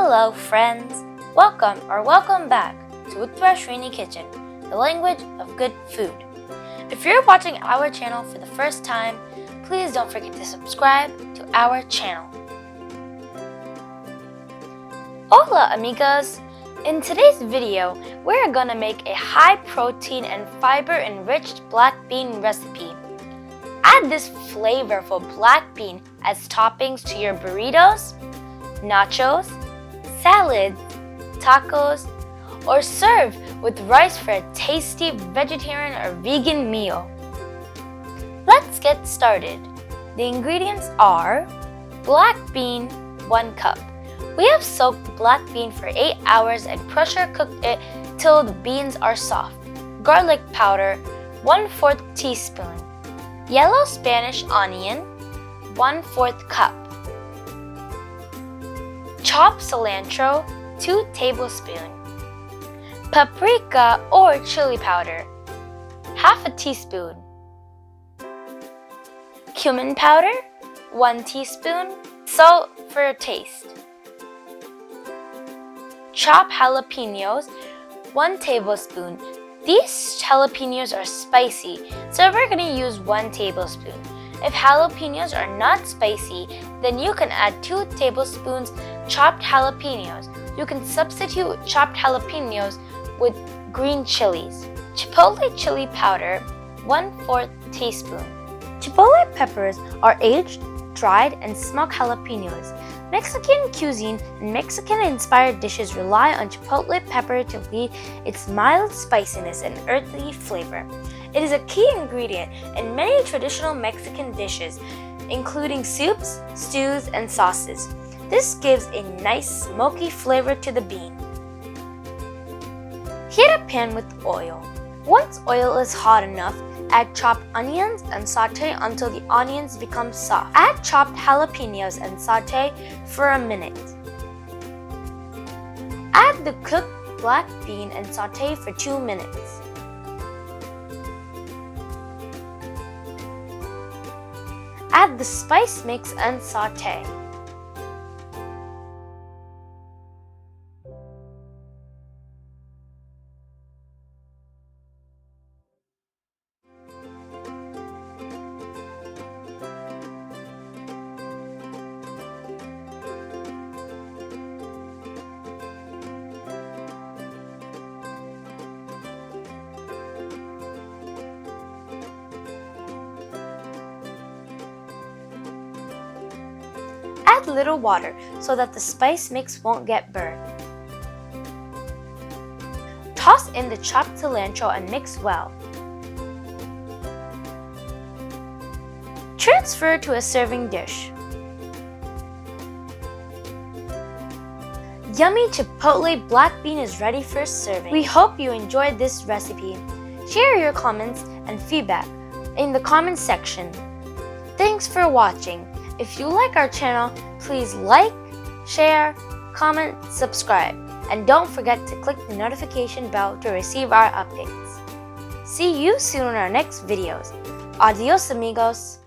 Hello friends! Welcome back to Uttara Kitchen, the language of good food. If you're watching our channel for the first time, please don't forget to subscribe to our channel. Hola amigos! In today's video, we're gonna make a high protein and fiber enriched black bean recipe. Add this flavorful black bean as toppings to your burritos, nachos, salads, tacos, or serve with rice for a tasty vegetarian or vegan meal. Let's get started. The ingredients are black bean, 1 cup. We have soaked the black bean for 8 hours and pressure cooked it till the beans are soft. Garlic powder, 1/4 teaspoon. Yellow Spanish onion, 1/4 cup. Chopped cilantro, 2 tablespoons. Paprika or chili powder, 1/2 teaspoon. Cumin powder, 1 teaspoon. Salt for taste. Chopped jalapenos, 1 tablespoon. These jalapenos are spicy, so we're going to use 1 tablespoon. If jalapenos are not spicy, then you can add 2 tablespoons chopped jalapenos. You can substitute chopped jalapenos with green chilies. Chipotle chili powder, 1/4 teaspoon. Chipotle peppers are aged, dried, and smoked jalapenos. Mexican cuisine and Mexican-inspired dishes rely on chipotle pepper to lead its mild spiciness and earthy flavor. It is a key ingredient in many traditional Mexican dishes, including soups, stews, and sauces. This gives a nice smoky flavor to the bean. Heat a pan with oil. Once oil is hot enough, add chopped onions and saute until the onions become soft. Add chopped jalapenos and saute for a minute. Add the cooked black bean and saute for 2 minutes. Add the spice mix and saute. Add little water so that the spice mix won't get burned. Toss in the chopped cilantro and mix well. Transfer to a serving dish. Yummy Chipotle black bean is ready for serving. We hope you enjoyed this recipe. Share your comments and feedback in the comment section. Thanks for watching. If you like our channel, please like, share, comment, subscribe, and don't forget to click the notification bell to receive our updates. See you soon in our next videos. Adios amigos!